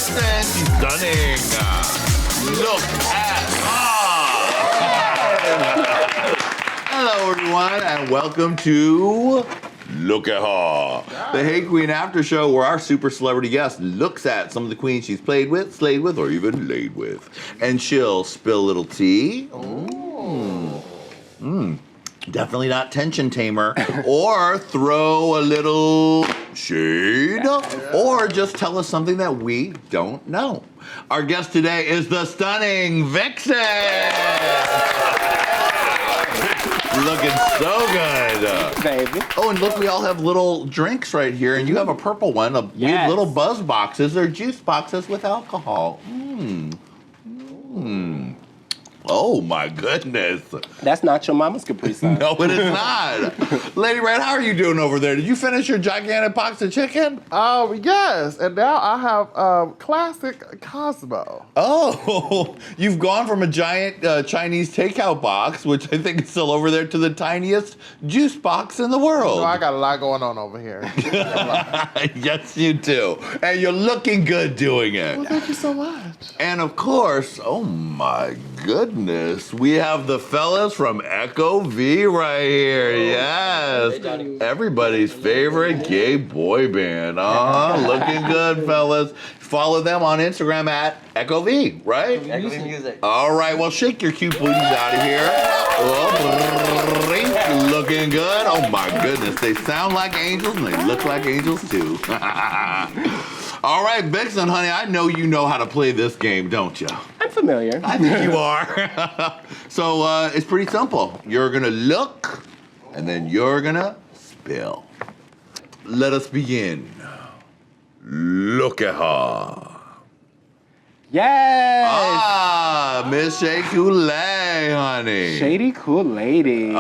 VIxen. She's stunning. Look at her. Hello, everyone, and welcome to Look at Her, the Hey Qween after show where our super celebrity guest looks at some of the queens she's played with, slayed with, or even laid with. And she'll spill a little tea. Definitely not tension tamer. Or throw a little shade. Or just tell us something that we don't know. Our guest today is the stunning VIxen. Looking so good. Baby. Oh, and look, we all have little drinks right here, and you have a purple one. We have little buzz boxes. They're juice boxes with alcohol. Oh, my goodness. That's not your mama's Capri Sun. No, it is not. Lady Red, how are you doing over there? Did you finish your gigantic box of chicken? Yes, and now I have classic Cosmo. Oh, you've gone from a giant Chinese takeout box, which I think is still over there, to the tiniest juice box in the world. No, I got a lot going on over here. Yes, you do. And you're looking good doing it. Well, thank you so much. And of course, oh my goodness, we have the fellas from Echo V right here. Yes. Everybody's favorite gay boy band. Looking good, fellas. Follow them on Instagram at Echo V, right? Echo V Music. All right, well, shake your cute booties out of here. Oh, looking good. Oh my goodness, they sound like angels and they look like angels too. All right, VIxen, honey, I know you know how to play this game, don't you? I'm familiar. I think you are. So it's pretty simple. You're gonna look, and then you're gonna spill. Let us begin. Look at her. Yes! Miss Shay Kool-Aid, honey. Shady cool lady.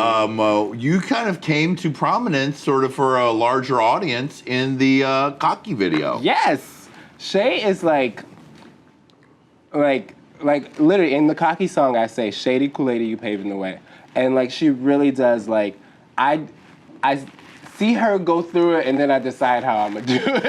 You kind of came to prominence sort of for a larger audience in the Cocky video. Yes! Shay is like literally in the Cocky song I say, shady cool lady, you paving the way. And like she really does, like, I see her go through it and then I decide how I'm gonna do it.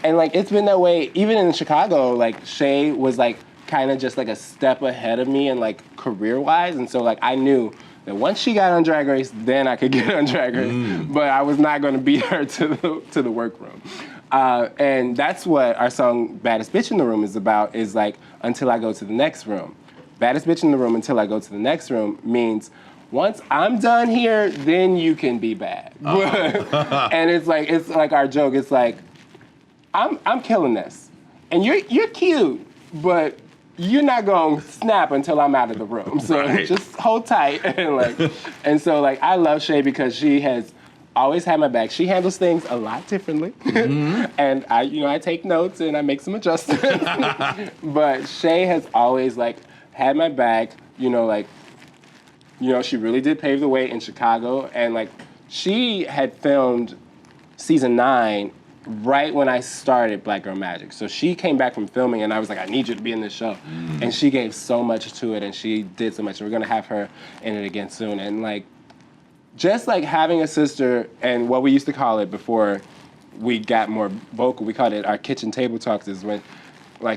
And like it's been that way even in Chicago. Like Shay was like kind of just like a step ahead of me and like career-wise, and so like I knew that once she got on Drag Race, then I could get on Drag Race, but I was not gonna beat her to the workroom. And that's what our song Baddest Bitch in the Room is about, is like until I go to the next room. Baddest Bitch in the Room until I go to the next room means once I'm done here, then you can be bad. And it's like our joke. It's like, I'm killing this. And you're cute, but you're not gonna snap until I'm out of the room. So just hold tight. And so I love Shay because she has always had my back. She handles things a lot differently. And I take notes and I make some adjustments. But Shay has always had my back, she really did pave the way in Chicago, and she had filmed season 9 right when I started Black Girl Magic. So she came back from filming and I was like, I need you to be in this show. And she gave so much to it and she did so much. And we're gonna have her in it again soon. And just having a sister, and what we used to call it before we got more vocal, we called it our kitchen table talks, is when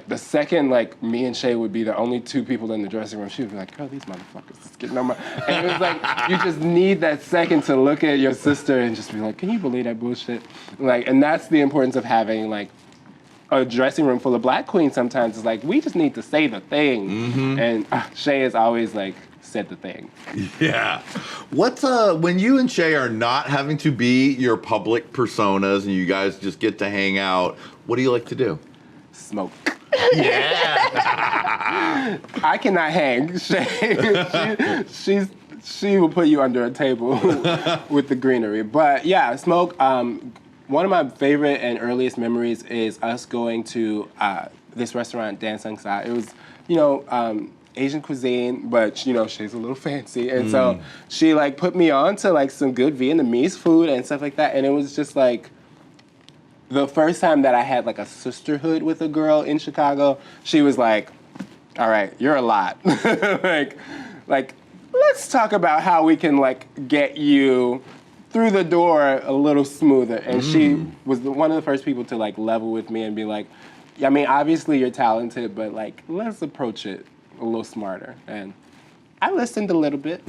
the second me and Shay would be the only two people in the dressing room, she would be like, girl, these motherfuckers is getting on my... And it was you just need that second to look at your sister and just be like, can you believe that bullshit? And that's the importance of having a dressing room full of Black queens sometimes. Is we just need to say the thing. And Shay has always said the thing. Yeah. What's when you and Shay are not having to be your public personas and you guys just get to hang out, what do you like to do? Smoke. Yeah. I cannot hang. She will put you under a table with the greenery. But yeah, smoke. One of my favorite and earliest memories is us going to this restaurant, Dan Sung Sa. It was, Asian cuisine, but she's a little fancy, and so she put me on to some good Vietnamese food and stuff like that, and it was just the first time that I had a sisterhood with a girl in Chicago. She was like, all right, you're a lot. Let's talk about how we can get you through the door a little smoother. And she was one of the first people to like level with me and be like, I mean, obviously you're talented, but like, let's approach it a little smarter. And I listened a little bit.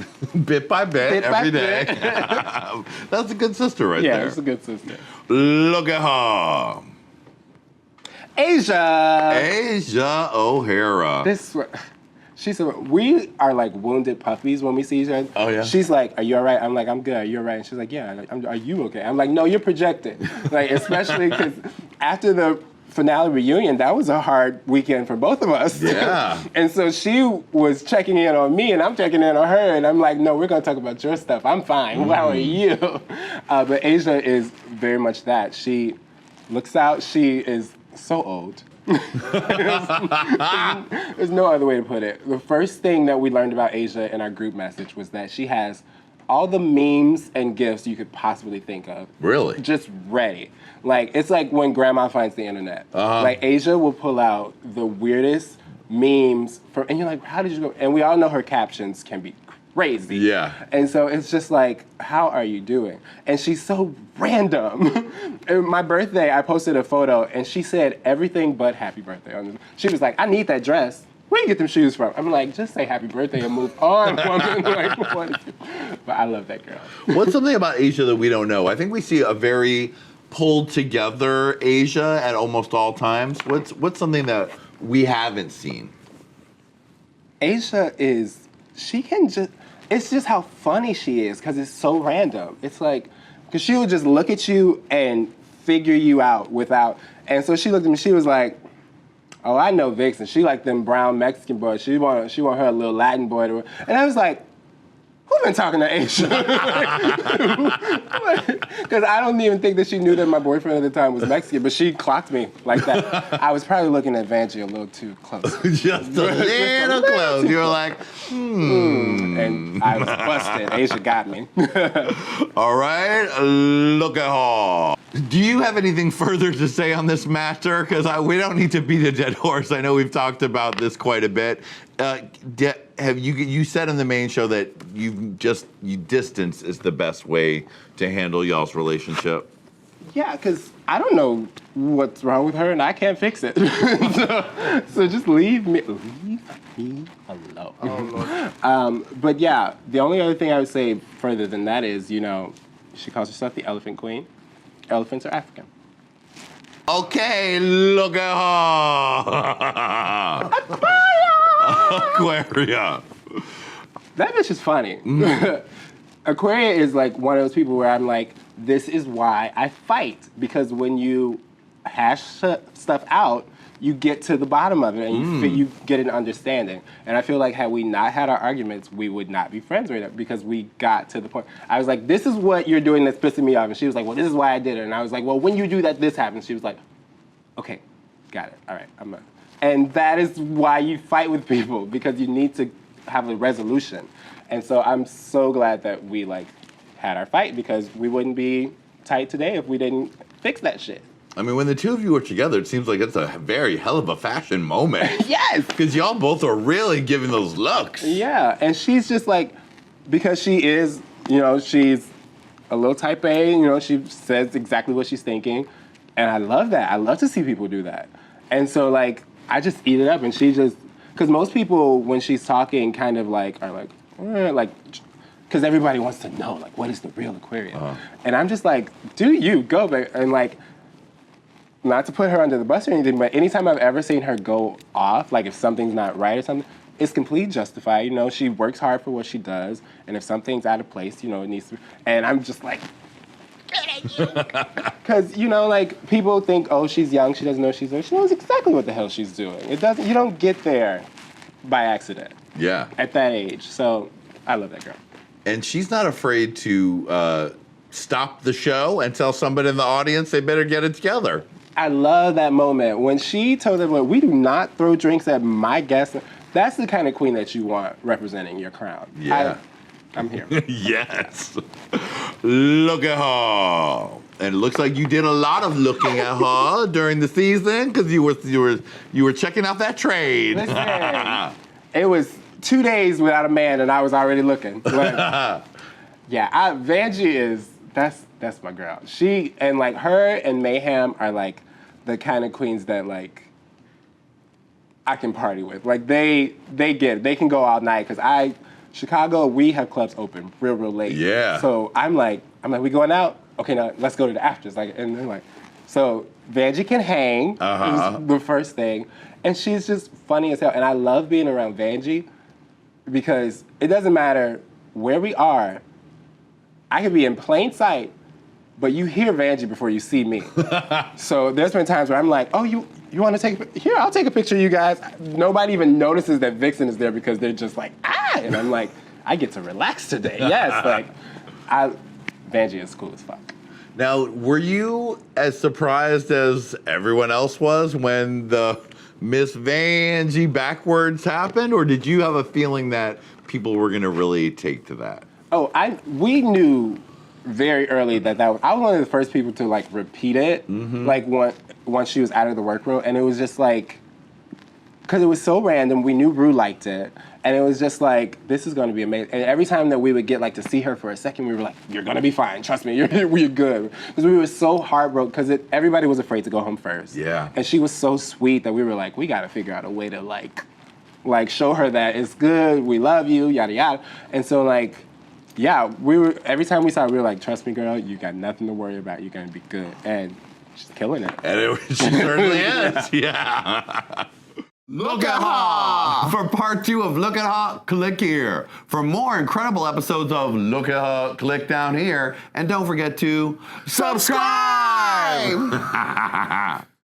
Bit by bit, every day. That's a good sister right there. Yeah, that's a good sister. Look at her. Asia O'Hara. She said, we are like wounded puppies when we see each other. Oh, yeah? She's like, are you all right? I'm like, I'm good. Are you all right? And she's like, yeah. Like, are you okay? I'm like, no, you're projecting. Like, especially because after the finale reunion, that was a hard weekend for both of us. Yeah. And so she was checking in on me, and I'm checking in on her, and I'm like, no, we're going to talk about your stuff. I'm fine. How are you? But Asia is very much that. She looks out. She is so old. There's no other way to put it. The first thing that we learned about Asia in our group message was that she has all the memes and gifs you could possibly think of. Really? Just ready. Like, it's like when grandma finds the internet. Like, Asia will pull out the weirdest memes, and you're like, how did you go? And we all know her captions can be crazy. Yeah. And so it's just like, how are you doing? And she's so random. And my birthday, I posted a photo, and she said everything but happy birthday. She was like, I need that dress. Where you get them shoes from? I'm like, just say happy birthday and move on, woman. Like, what is it? But I love that girl. What's something about Asia that we don't know? I think we see a very pulled together Asia at almost all times. What's something that we haven't seen? Asia is, it's just how funny she is, because it's so random. It's like, because she would just look at you and figure you out without, and so she looked at me, she was like, oh, I know VIxen. She like them brown Mexican boys. She want her a little Latin boy to, and I was like, who been talking to Asia? Because I don't even think that she knew that my boyfriend at the time was Mexican, but she clocked me like that. I was probably looking at Vangie a little too close. Just a little close. You were like, And I was busted. Asia got me. All right, look at her. Do you have anything further to say on this matter? Because we don't need to beat a dead horse. I know we've talked about this quite a bit. Have you said in the main show that distance is the best way to handle y'all's relationship? Yeah, because I don't know what's wrong with her, and I can't fix it. so just leave me alone. Oh, but yeah, the only other thing I would say further than that is, she calls herself the Elephant Queen. Elephants are African. Okay, look at her. Aquaria. That bitch is funny. Aquaria is like one of those people where I'm like, this is why I fight. Because when you hash stuff out, you get to the bottom of it and you get an understanding. And I feel like had we not had our arguments, we would not be friends right now because we got to the point. I was like, this is what you're doing that's pissing me off. And she was like, well, this is why I did it. And I was like, well, when you do that, this happens. She was like, okay, got it. All right, And that is why you fight with people, because you need to have a resolution. And so I'm so glad that we had our fight, because we wouldn't be tight today if we didn't fix that shit. I mean, when the two of you are together, it seems like it's a very hell of a fashion moment. Yes! Because y'all both are really giving those looks. Yeah, and she's just like, because she is, she's a little type A, she says exactly what she's thinking. And I love that. I love to see people do that. And so, I just eat it up, and she just, because most people, when she's talking, kind of are like, because everybody wants to know, what is the real Aquaria? And I'm just like, do you, go, babe. And not to put her under the bus or anything, but anytime I've ever seen her go off, if something's not right or something, it's completely justified. She works hard for what she does, and if something's out of place, it needs to, and I'm just like, because, people think, oh, she's young, she doesn't know she's young. She knows exactly what the hell she's doing. You don't get there by accident. Yeah. At that age. So I love that girl. And she's not afraid to stop the show and tell somebody in the audience they better get it together. I love that moment. When she told them, we do not throw drinks at my guests. That's the kind of queen that you want representing your crown. Yeah. I'm here. Yes. Look at her. And it looks like you did a lot of looking at her during the season, because you were checking out that trade. Listen, it was 2 days without a man, and I was already looking. Yeah, Vangie is That's my girl. She, and like her and Mayhem are like the kind of queens that like I can party with. Like they get it. They can go all night because Chicago, we have clubs open real late. Yeah. So I'm like, we going out? Okay, now let's go to the afters. Like, and they're like, so Vangie can hang. Is the first thing, and she's just funny as hell. And I love being around Vangie because it doesn't matter where we are. I could be in plain sight, but you hear Vangie before you see me. So there's been times where I'm like, oh, you want to take here? I'll take a picture of you guys. Nobody even notices that VIxen is there because they're just like, ah, and I'm like, I get to relax today. Yes, like, Vangie is cool as fuck. Now, were you as surprised as everyone else was when the Miss Vangie backwards happened, or did you have a feeling that people were gonna really take to that? Oh, we knew very early that I was one of the first people to like repeat it, like once she was out of the workroom, and it was just like, because it was so random, we knew Ru liked it, and it was just like, this is gonna be amazing. And every time that we would get like to see her for a second, we were like, you're gonna be fine, trust me, we're good. Because we were so heartbroken, because everybody was afraid to go home first. Yeah. And she was so sweet that we were like, we gotta figure out a way to like show her that it's good, we love you, yada yada. And so like, yeah, every time we saw her, we were like, trust me, girl, you got nothing to worry about. You're going to be good. And she's killing it. And she certainly is, yeah. Look at her! For part 2 of Look at Her, click here. For more incredible episodes of Look at Her, click down here. And don't forget to subscribe!